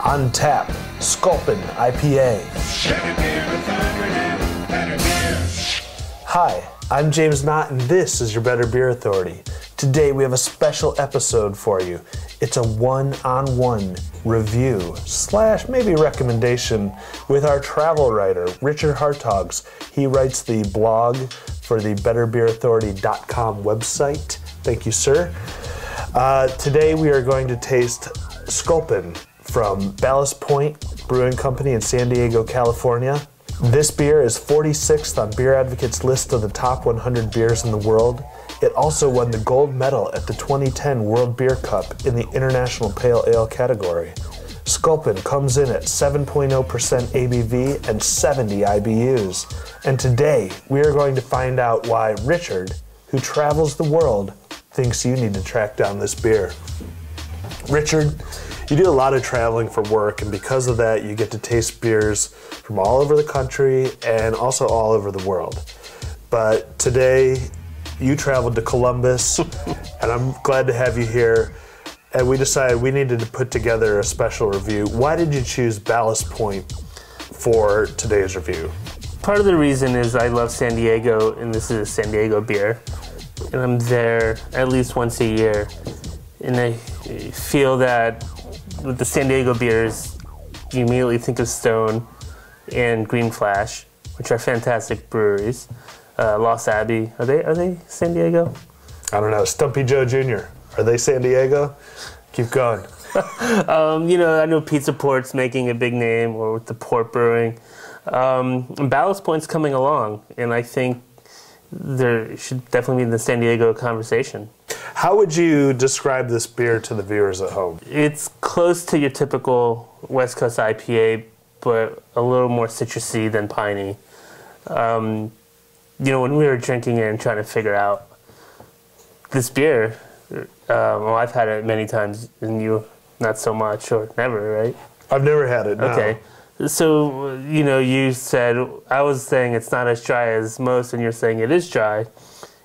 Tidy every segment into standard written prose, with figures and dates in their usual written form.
On tap, Sculpin IPA. Hi, I'm James Knott, and this is your Better Beer Authority. Today we have a special episode for you. It's a one-on-one review / maybe recommendation with our travel writer, Richard Hartogs. He writes the blog for the BetterBeerAuthority.com website. Thank you, sir. Today we are going to taste Sculpin from Ballast Point Brewing Company in San Diego, California. This beer is 46th on BeerAdvocate's list of the top 100 beers in the world. It also won the gold medal at the 2010 World Beer Cup in the International Pale Ale category. Sculpin comes in at 7.0% ABV and 70 IBUs. And today, we are going to find out why Richard, who travels the world, thinks you need to track down this beer. Richard, you do a lot of traveling for work, and because of that, you get to taste beers from all over the country and also all over the world. But today, you traveled to Columbus, and I'm glad to have you here. And we decided we needed to put together a special review. Why did you choose Ballast Point for today's review? Part of the reason is I love San Diego, and this is a San Diego beer. And I'm there at least once a year. And I feel that with the San Diego beers, you immediately think of Stone and Green Flash, which are fantastic breweries. Lost Abbey, are they San Diego? I don't know. Stumpy Joe Jr., are they San Diego? Keep going. I know Pizza Port's making a big name, or with the Port Brewing. And Ballast Point's coming along, and I think there should definitely be in the San Diego conversation. How would you describe this beer to the viewers at home? It's close to your typical West Coast IPA, but a little more citrusy than piney. When we were drinking it and trying to figure out this beer, well, I've had it many times, and you not so much, or never, right? I've never had it, no. Okay. So, you said, I was saying it's not as dry as most, and you're saying it is dry.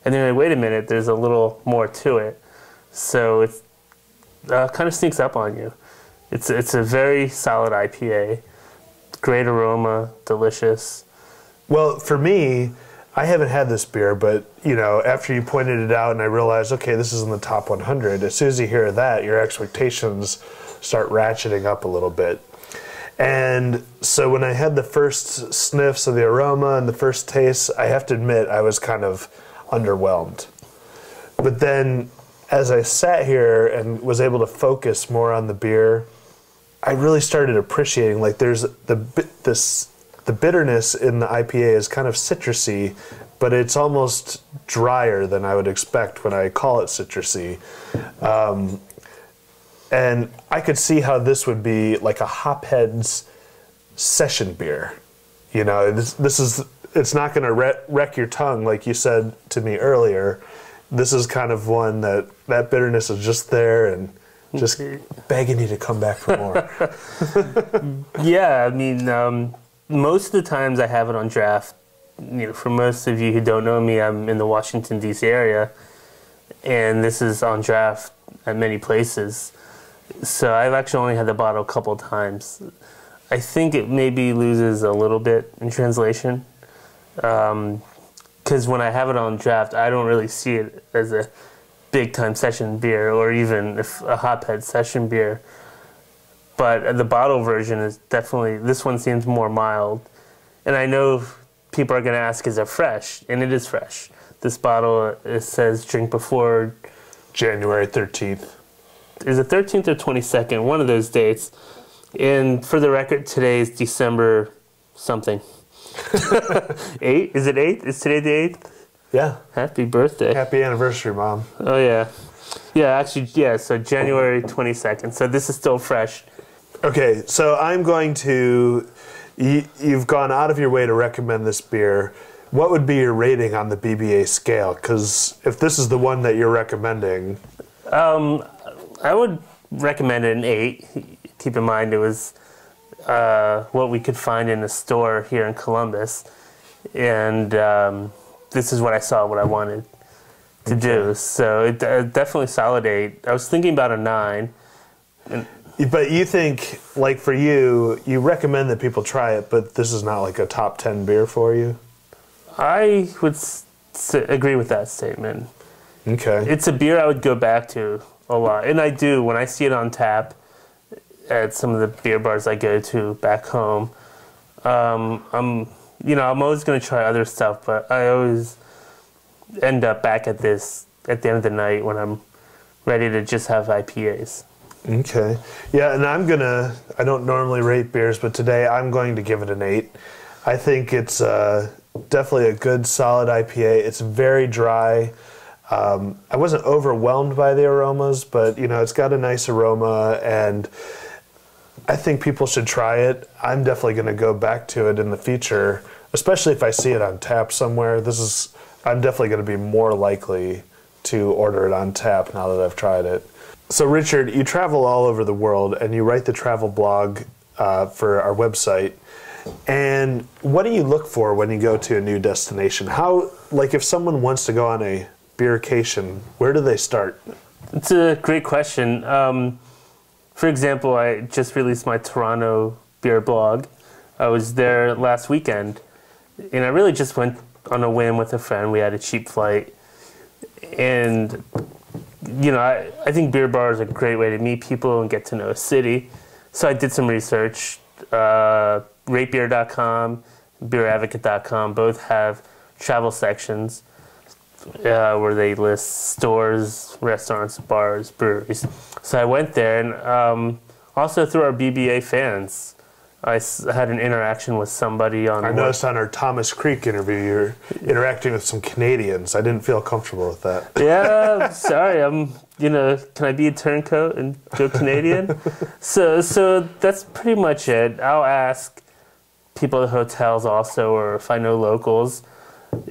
And then you're like, wait a minute, there's a little more to it. So it kind of sneaks up on you. It's a very solid IPA. Great aroma, delicious. Well, for me, I haven't had this beer, but, after you pointed it out and I realized, okay, this is in the top 100, as soon as you hear that, your expectations start ratcheting up a little bit. And so when I had the first sniffs of the aroma and the first taste, I have to admit I was kind of underwhelmed. But then as I sat here and was able to focus more on the beer, I really started appreciating, like, there's the bitterness in the IPA is kind of citrusy, but it's almost drier than I would expect when I call it citrusy. And I could see how this would be like a Hophead's session beer. It's not going to wreck your tongue like you said to me earlier. This is kind of one that bitterness is just there and just begging you to come back for more. Yeah, most of the times I have it on draft. For most of you who don't know me, I'm in the Washington, D.C. area, and this is on draft at many places. So I've actually only had the bottle a couple times. I think it maybe loses a little bit in translation, because when I have it on draft, I don't really see it as a big-time session beer, or even a Hophead session beer. But the bottle version is definitely, this one seems more mild. And I know people are going to ask, is it fresh? And it is fresh. This bottle, it says drink before January 13th. Is it 13th or 22nd? One of those dates. And for the record, today is December something. 8? Is it 8? Is today the 8th? Yeah. Happy birthday. Happy anniversary, Mom. Oh, yeah. Yeah, actually, yeah, so January 22nd. So this is still fresh. Okay, so I'm going to... You've gone out of your way to recommend this beer. What would be your rating on the BBA scale? Because if this is the one that you're recommending... I would recommend it an 8. Keep in mind it was what we could find in a store here in Columbus. And this is what I saw, what I wanted to do. So it definitely solid 8. I was thinking about a 9. And But you think, like for you, you recommend that people try it, but this is not like a top 10 beer for you? I would agree with that statement. Okay. It's a beer I would go back to a lot. And I do. When I see it on tap at some of the beer bars I go to back home, I'm always going to try other stuff, but I always end up back at this at the end of the night when I'm ready to just have IPAs. Okay. Yeah, and I don't normally rate beers, but today I'm going to give it an 8. I think it's definitely a good, solid IPA. It's very dry. I wasn't overwhelmed by the aromas, but, it's got a nice aroma, and I think people should try it. I'm definitely going to go back to it in the future, especially if I see it on tap somewhere. I'm definitely going to be more likely to order it on tap now that I've tried it. So Richard, you travel all over the world and you write the travel blog for our website. And what do you look for when you go to a new destination? If someone wants to go on a beercation, where do they start? It's a great question. For example, I just released my Toronto beer blog. I was there last weekend, and I really just went on a whim with a friend. We had a cheap flight, and I think beer bars are a great way to meet people and get to know a city. So I did some research. Ratebeer.com, BeerAdvocate.com both have travel sections where they list stores, restaurants, bars, breweries. So I went there, and also through our BBA fans, I had an interaction with somebody on... I noticed on our Thomas Creek interview, you're interacting with some Canadians. I didn't feel comfortable with that. Yeah, sorry. Can I be a turncoat and go Canadian? So that's pretty much it. I'll ask people at hotels also, or if I know locals.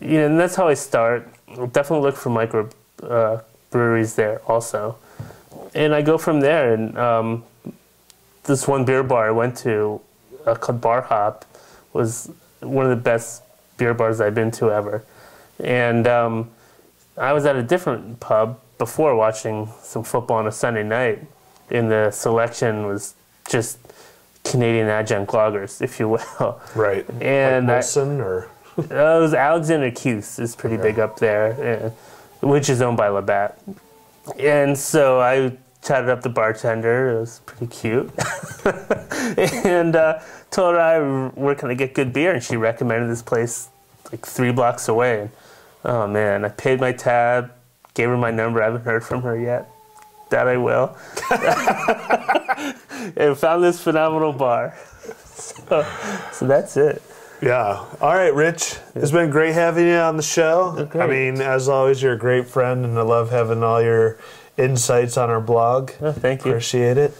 And that's how I start. I'll definitely look for micro breweries there also. And I go from there. And this one beer bar I went to, called Bar Hop, was one of the best beer bars I've been to ever. And I was at a different pub before watching some football on a Sunday night, and the selection was just Canadian adjunct lagers, if you will. Right. And like Molson, or? It was Alexander Keith's is pretty big up there, which is owned by Labatt. And so I chatted up the bartender. It was pretty cute. And told her where can I get good beer, and she recommended this place like 3 blocks away. And, oh man, I paid my tab, gave her my number. I haven't heard from her yet. That I will. And found this phenomenal bar. So that's it. Yeah. All right, Rich. It's been great having you on the show. Great. I mean, as always, you're a great friend, and I love having all your insights on our blog. Oh, thank you. Appreciate it.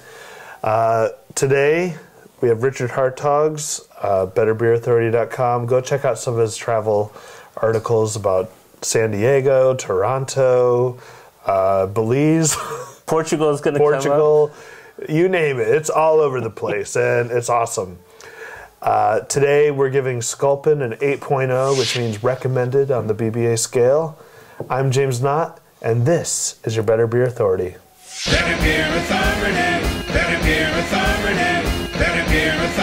Today, we have Richard Hartogs, BetterBeerAuthority.com. Go check out some of his travel articles about San Diego, Toronto, Belize. Portugal is going to come up. Portugal. You name it. It's all over the place, and it's awesome. Today, we're giving Sculpin an 8.0, which means recommended on the BBA scale. I'm James Knott, and this is your Better Beer Authority. Better Beer Authority, Better Beer Authority, Better Beer Authority.